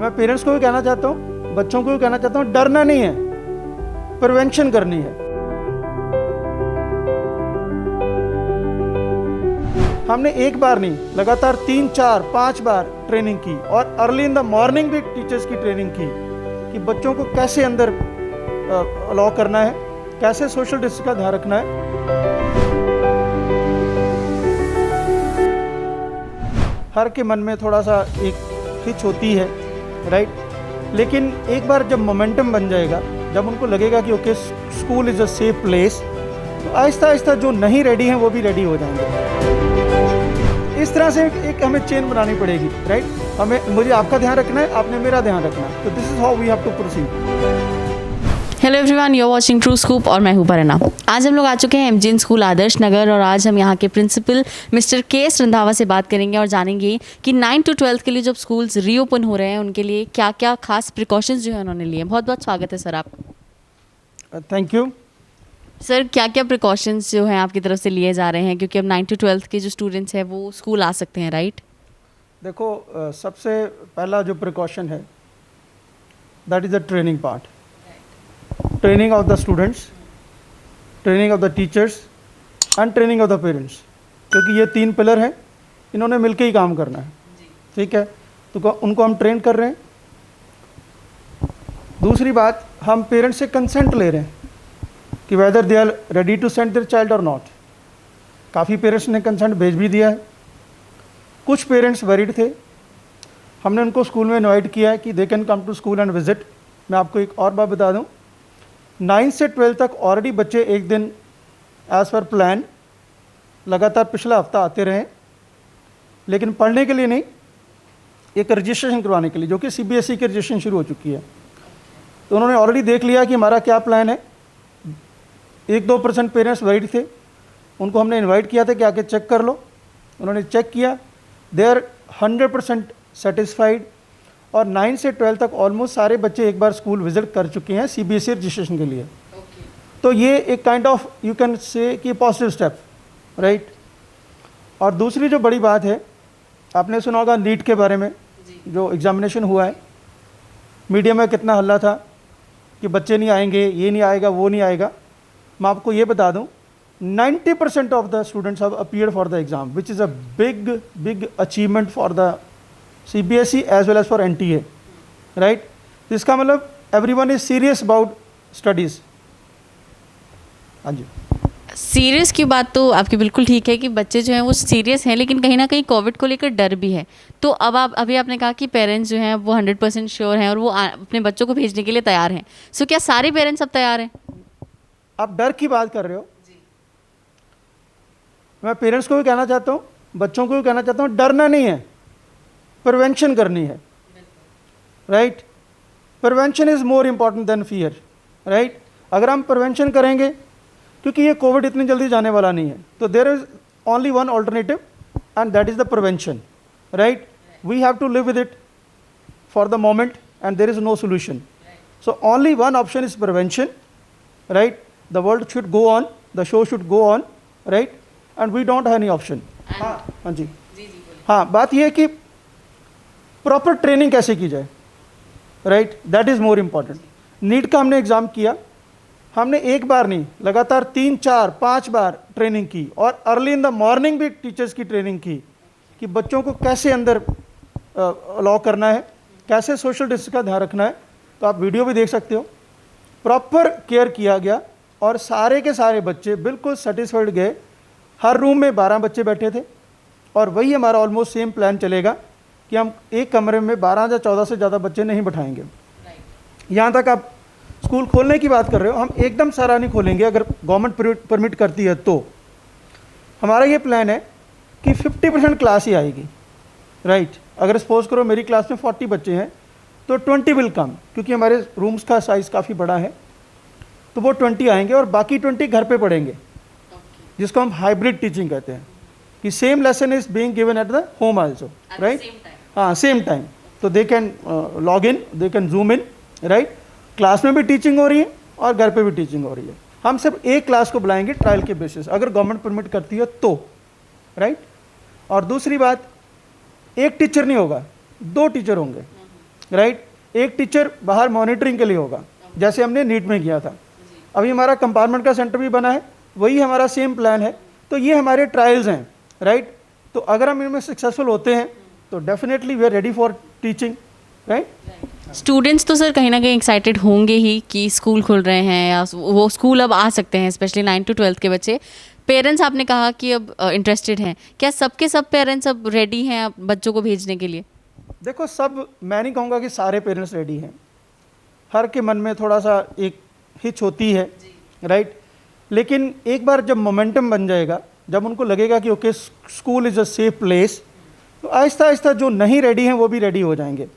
मैं पेरेंट्स को भी कहना चाहता हूँ, बच्चों को भी कहना चाहता हूँ, डरना नहीं है, प्रिवेंशन करनी है। हमने एक बार नहीं, लगातार 3, 4, 5 बार ट्रेनिंग की और अर्ली इन द मॉर्निंग भी टीचर्स की ट्रेनिंग की कि बच्चों को कैसे अंदर अलाउ करना है, कैसे सोशल डिस्टेंस का ध्यान रखना है। हर के मन में थोड़ा सा एक हिच होती है, राइट, लेकिन एक बार जब मोमेंटम बन जाएगा, जब उनको लगेगा कि okay school is a safe place, तो आहिस्ता आहिस्ता जो नहीं रेडी हैं वो भी रेडी हो जाएंगे। इस तरह से एक हमें चेन बनानी पड़ेगी, राइट। मुझे आपका ध्यान रखना है, आपने मेरा ध्यान रखना है, तो this is how we have to proceed. Hello everyone, you are watching True Scoop और मैं हूं परना। आज हम लोग आ चुके हैं एमजीएन स्कूल आदर्श नगर और आज हम यहां के प्रिंसिपल मिस्टर के रंधावा से बात करेंगे और जानेंगे कि 9 to 12 के लिए जब स्कूल्स रीओपन हो रहे हैं उनके लिए क्या क्या खास प्रिकॉशंस जो है उन्होंने लिए। बहुत बहुत स्वागत है सर आपका। थैंक यू सर, क्या क्या प्रिकॉशंस जो हैं आपकी तरफ से लिए जा रहे हैं, क्योंकि अब 9 to 12 के जो स्टूडेंट्स हैं वो स्कूल आ सकते हैं, राइट? देखो, सबसे पहला जो प्रिकॉशन है that is the training part, training of the students, training of the teachers and training of the parents, क्योंकि ये 3 पिलर हैं, इन्होंने मिलके ही काम करना है, ठीक है। तो उनको हम ट्रेन कर रहे हैं। दूसरी बात, हम पेरेंट्स से कंसेंट ले रहे हैं कि whether they are ready to send their child और नॉट। काफ़ी पेरेंट्स ने कंसेंट भेज भी दिया है, कुछ पेरेंट्स वरीड थे, हमने उनको स्कूल में इनवाइट किया है कि they can come to school and visit. मैं आपको एक और बात बता दूं, 9 से 12 तक ऑलरेडी बच्चे एक दिन एज़ पर प्लान लगातार पिछला हफ्ता आते रहे, लेकिन पढ़ने के लिए नहीं, एक रजिस्ट्रेशन करवाने के लिए, जो कि सीबीएसई की रजिस्ट्रेशन शुरू हो चुकी है। तो उन्होंने ऑलरेडी देख लिया कि हमारा क्या प्लान है। 1-2% पेरेंट्स वरीड थे, उनको हमने इन्वाइट किया था कि आके चेक कर लो। उन्होंने चेक किया, दे आर 100% सेटिस्फाइड और 9 से 12 तक ऑलमोस्ट सारे बच्चे एक बार स्कूल विजिट कर चुके हैं सीबीएसई रजिस्ट्रेशन के लिए। तो ये एक kind of you can say कि पॉजिटिव स्टेप, राइट। और दूसरी जो बड़ी बात है, आपने सुना होगा नीट के बारे में, जो एग्जामिनेशन हुआ है, मीडिया में कितना हल्ला था कि बच्चे नहीं आएंगे, ये नहीं आएगा, वो नहीं आएगा। मैं आपको ये बता दूं, 90% of the students have appeared for the exam, which is a big achievement for the CBSE as well as for NTA, right? तो इसका मतलब everyone is serious about studies। हाँ जी, सीरियस की बात तो आपकी बिल्कुल ठीक है कि बच्चे जो हैं वो सीरियस हैं, लेकिन कहीं ना कहीं कोविड को लेकर डर भी है। तो अब अभी आपने कहा कि पेरेंट्स जो हैं वो 100% श्योर हैं और वो अपने बच्चों को भेजने के लिए तैयार हैं। सो क्या सारे पेरेंट्स अब तैयार हैं? आप डर की बात कर रहे हो, मैं पेरेंट्स को भी कहना चाहता हूँ, बच्चों को भी कहना चाहता हूँ, डरना नहीं है, प्रिवेंशन करनी है, right. Prevention is more important than fear, right. अगर हम प्रिवेंशन करेंगे, क्योंकि ये कोविड इतनी जल्दी जाने वाला नहीं है, तो there is only one alternative and that is the prevention, right. We have to live with it for the moment and there is no solution, so only one option is prevention, right. The world should go on, the show should go on, right, and we don't have any option. हाँ जी, हाँ, बात यह है कि proper training कैसे की जाए, right, that is more important. NEET का हमने एग्ज़ाम किया, हमने एक बार नहीं, लगातार 3, 4, 5 बार ट्रेनिंग की और अर्ली इन द मॉर्निंग भी टीचर्स की ट्रेनिंग की कि बच्चों को कैसे अंदर अलाउ करना है, कैसे सोशल डिस्टेंस का ध्यान रखना है। तो आप वीडियो भी देख सकते हो, प्रॉपर केयर किया गया और सारे के सारे बच्चे बिल्कुल सेटिस्फाइड गए। हर रूम में 12 बच्चे बैठे थे और वही हमारा ऑलमोस्ट सेम प्लान चलेगा कि हम एक कमरे में 12 या 14 से ज़्यादा बच्चे नहीं बिठाएंगे। यहाँ तक आप स्कूल खोलने की बात कर रहे हो, हम एकदम सारा नहीं खोलेंगे, अगर गवर्नमेंट परमिट करती है तो। हमारा ये प्लान है कि 50% क्लास ही आएगी, राइट। अगर सपोज करो मेरी क्लास में 40 बच्चे हैं तो 20 विल कम, क्योंकि हमारे रूम्स का साइज़ काफ़ी बड़ा है, तो वो 20 आएंगे और बाकी 20 घर पे पढ़ेंगे, जिसको हम हाइब्रिड टीचिंग कहते हैं कि same lesson is being given at the home also, right. हाँ, सेम टाइम, तो they can log in, they can zoom in, right. Class में भी टीचिंग हो रही है और घर पे भी टीचिंग हो रही है। हम सिर्फ एक क्लास को बुलाएंगे ट्रायल के बेसिस, अगर गवर्नमेंट परमिट करती है तो, राइट। और दूसरी बात, एक टीचर नहीं होगा, 2 टीचर होंगे, राइट। एक टीचर बाहर मॉनिटरिंग के लिए होगा, जैसे हमने नीट में किया था। अभी हमारा कंपार्टमेंट का सेंटर भी बना है, वही हमारा सेम प्लान है। तो ये हमारे ट्रायल्स हैं, राइट। तो अगर हम इनमें सक्सेसफुल होते हैं तो definitely we are ready for teaching, right. Students तो सर कहीं ना कहीं एक्साइटेड होंगे ही कि स्कूल खुल रहे हैं या वो स्कूल अब आ सकते हैं, स्पेशली 9 to 12 के बच्चे। पेरेंट्स आपने कहा कि अब इंटरेस्टेड हैं, क्या सबके सब पेरेंट्स अब रेडी हैं अब बच्चों को भेजने के लिए? देखो, सब, मैं नहीं कहूँगा कि सारे पेरेंट्स रेडी हैं, हर के मन में थोड़ा सा एक हिच होती है, राइट। लेकिन एक बार जब मोमेंटम बन जाएगा, जब उनको लगेगा कि okay school is a safe place, तो आहिस्ता आहिस्ता जो नहीं रेडी हैं वो भी रेडी हो जाएंगे।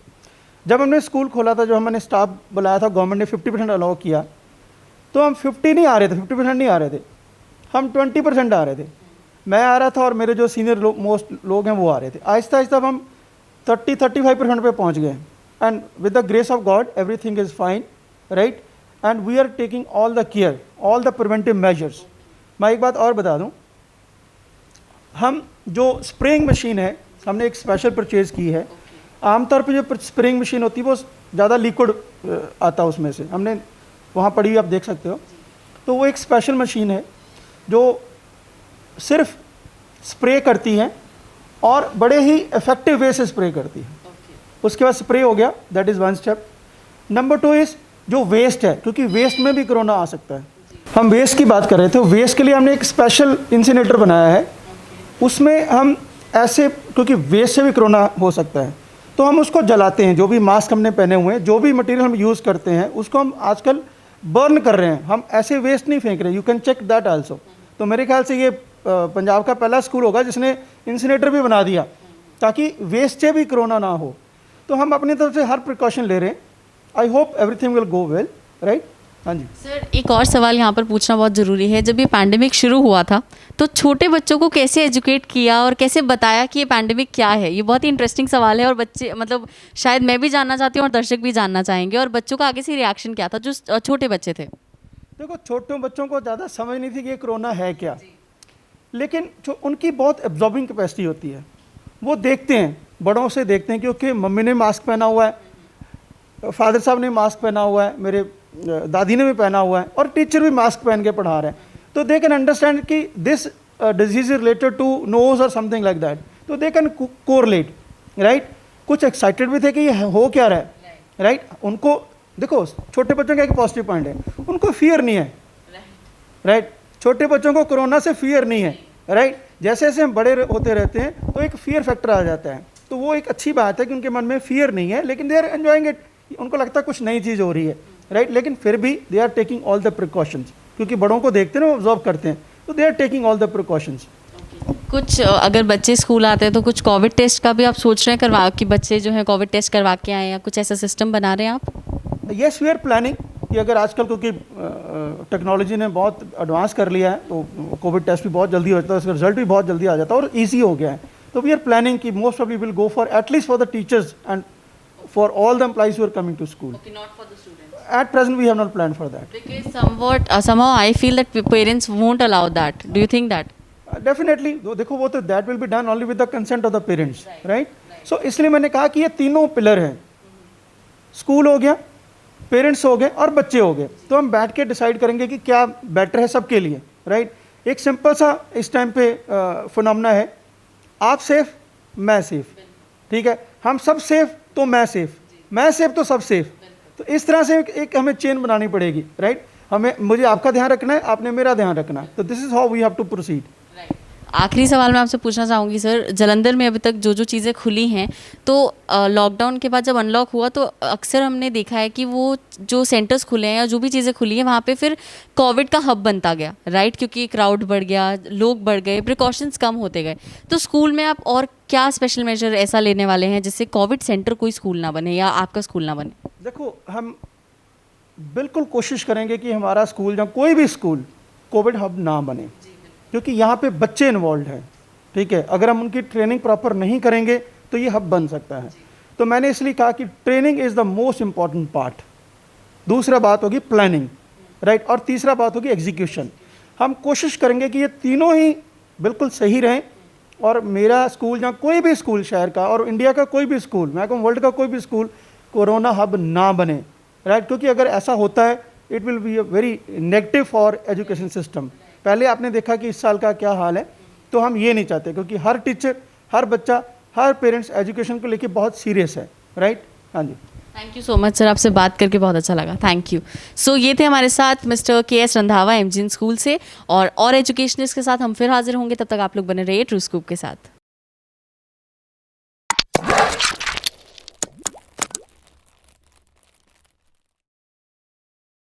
जब हमने स्कूल खोला था, जो हमने स्टाफ बुलाया था, गवर्नमेंट ने 50% अलाउ किया, तो हम 50 नहीं आ रहे थे, 50% नहीं आ रहे थे, हम 20% आ रहे थे। मैं आ रहा था और मेरे जो सीनियर मोस्ट लोग हैं वो आ रहे थे। आहिस्ता आहिस्ता हम 30-35% पे पहुंच गए। And with the grace of God everything is fine, right. And we are taking all the care, all the preventive measures. मैं एक बात और बता दूं, हम जो स्प्रेइंग मशीन है हमने एक स्पेशल परचेज़ की है। आमतौर पे जो स्प्रेइंग मशीन होती है वो ज़्यादा लिक्विड आता है उसमें से, हमने वहाँ पड़ी हुई आप देख सकते हो। तो वो एक स्पेशल मशीन है जो सिर्फ स्प्रे करती है और बड़े ही इफ़ेक्टिव वे से स्प्रे करती है। उसके बाद स्प्रे हो गया, that is one step. Number 2 is जो वेस्ट है, क्योंकि वेस्ट में भी कोरोना आ सकता है। हम वेस्ट की बात कर रहे थे, वेस्ट के लिए हमने एक स्पेशल इंसिनेटर बनाया है। उसमें हम ऐसे, क्योंकि वेस्ट से भी कोरोना हो सकता है, तो हम उसको जलाते हैं। जो भी मास्क हमने पहने हुए हैं, जो भी मटेरियल हम यूज़ करते हैं, उसको हम आजकल बर्न कर रहे हैं, हम ऐसे वेस्ट नहीं फेंक रहे। You can check that also. तो मेरे ख्याल से ये पंजाब का पहला स्कूल होगा जिसने इंसिनेटर भी बना दिया ताकि वेस्ट से भी कोरोना ना हो। तो हम अपनी तरफ से हर प्रिकॉशन ले रहे हैं। I hope everything will go well, right. हाँ जी सर, एक और सवाल यहाँ पर पूछना बहुत ज़रूरी है। जब ये पैंडेमिक शुरू हुआ था तो छोटे बच्चों को कैसे एजुकेट किया और कैसे बताया कि ये पैंडेमिक क्या है? ये बहुत ही इंटरेस्टिंग सवाल है और बच्चे, मतलब शायद मैं भी जानना चाहती हूँ और दर्शक भी जानना चाहेंगे। और बच्चों का आगे से रिएक्शन क्या था जो छोटे बच्चे थे? देखो, छोटे बच्चों को ज़्यादा समझ नहीं थी कि ये कोरोना है क्या, लेकिन जो उनकी बहुत एब्जॉर्बिंग कैपेसिटी होती है, वो देखते हैं, बड़ों से देखते हैं, क्योंकि मम्मी ने मास्क पहना हुआ है, फादर साहब ने मास्क पहना हुआ है, मेरे दादी ने भी पहना हुआ है, और टीचर भी मास्क पहन के पढ़ा रहे हैं। तो दे कैन अंडरस्टैंड कि this disease is related to nose और समथिंग लाइक दैट, तो दे कैन कोरिलेट, राइट। कुछ एक्साइटेड भी थे कि ये हो क्या रहा है, राइट। उनको देखो, छोटे बच्चों का एक पॉजिटिव पॉइंट है, उनको फियर नहीं है, राइट। छोटे बच्चों को कोरोना से फियर नहीं है, राइट। जैसे जैसे हम बड़े होते रहते हैं तो एक फियर फैक्टर आ जाता है। तो वो एक अच्छी बात है कि उनके मन में फियर नहीं है, लेकिन दे आर एंजॉइंग इट। उनको लगता है कुछ नई चीज़ हो रही है, राइट। लेकिन फिर भी they are taking all the precautions, क्योंकि बड़ों को देखते हैं ना, ऑब्जॉर्व करते हैं, तो they are taking all the precautions. कुछ अगर बच्चे स्कूल आते हैं तो कुछ कोविड टेस्ट का भी आप सोच रहे हैं करवा, कि बच्चे जो हैं कोविड टेस्ट करवा के आए, या कुछ ऐसा सिस्टम बना रहे हैं आप? येस, वी आर प्लानिंग कि अगर आजकल, क्योंकि टेक्नोलॉजी ने बहुत एडवांस कर लिया है, तो कोविड टेस्ट भी बहुत जल्दी हो जाता है, उसका रिजल्ट भी बहुत जल्दी आ जाता है और ईजी हो गया है। तो वी आर प्लानिंग कि most of we will go for at least for the teachers and for all the employees who are coming to school. At present, we have not planned for that. Because somehow I feel that parents won't allow that. Do you think that? Definitely. देखो, वो तो that will be done only with the consent of the parents, right? So इसलिए मैंने कहा कि ये तीनों pillar हैं, स्कूल हो गया, पेरेंट्स हो गए और बच्चे हो गए। तो हम बैठ के डिसाइड करेंगे कि क्या बेटर है सबके लिए, राइट। एक सिंपल सा इस टाइम पे फिनोमेना है, आप सेफ मैं सेफ, ठीक है। हम सब सेफ तो मैं सेफ तो सब सेफ। तो इस तरह से एक हमें चेन बनानी पड़ेगी, राइट। हमें, मुझे आपका ध्यान रखना है, आपने मेरा ध्यान रखना है। तो this is how we have to proceed. आखिरी सवाल मैं आपसे पूछना चाहूँगी सर, जालंधर में अभी तक जो चीज़ें खुली हैं, तो लॉकडाउन के बाद जब अनलॉक हुआ तो अक्सर हमने देखा है कि वो जो सेंटर्स खुले हैं या जो भी चीज़ें खुली हैं वहाँ पे फिर कोविड का हब बनता गया, राइट, क्योंकि क्राउड बढ़ गया, लोग बढ़ गए, प्रिकॉशंस कम होते गए। तो स्कूल में आप और क्या स्पेशल मेजर ऐसा लेने वाले हैं जिससे कोविड सेंटर कोई स्कूल ना बने या आपका स्कूल ना बने? देखो, हम बिल्कुल कोशिश करेंगे कि हमारा स्कूल, जब कोई भी स्कूल, कोविड हब ना बने, क्योंकि यहाँ पे बच्चे इन्वॉल्व हैं, ठीक है। अगर हम उनकी ट्रेनिंग प्रॉपर नहीं करेंगे तो ये हब बन सकता है। तो मैंने इसलिए कहा कि training is the most important part. दूसरा बात होगी प्लानिंग, राइट, और तीसरा बात होगी एग्जीक्यूशन। हम कोशिश करेंगे कि ये तीनों ही बिल्कुल सही रहें। और मेरा स्कूल, जहाँ कोई भी स्कूल शहर का और इंडिया का कोई भी स्कूल, मैं कहूँ वर्ल्ड का कोई भी स्कूल, कोरोना हब ना बने, राइट, क्योंकि अगर ऐसा होता है it will be a very negative for education system. पहले आपने देखा कि इस साल का क्या हाल है, तो हम ये नहीं चाहते, क्योंकि हर टीचर, हर बच्चा, हर पेरेंट्स एजुकेशन को लेके बहुत सीरियस है, राइट। हाँ जी, thank you so much sir, आपसे बात करके बहुत अच्छा लगा, थैंक यू। सो ये थे हमारे साथ mister KS Randhawa MGN school से, और एजुकेशनिस्ट के साथ हम फिर हाजिर होंगे, तब तक आप लोग बने रहिए ट्रू स्कूप के साथ।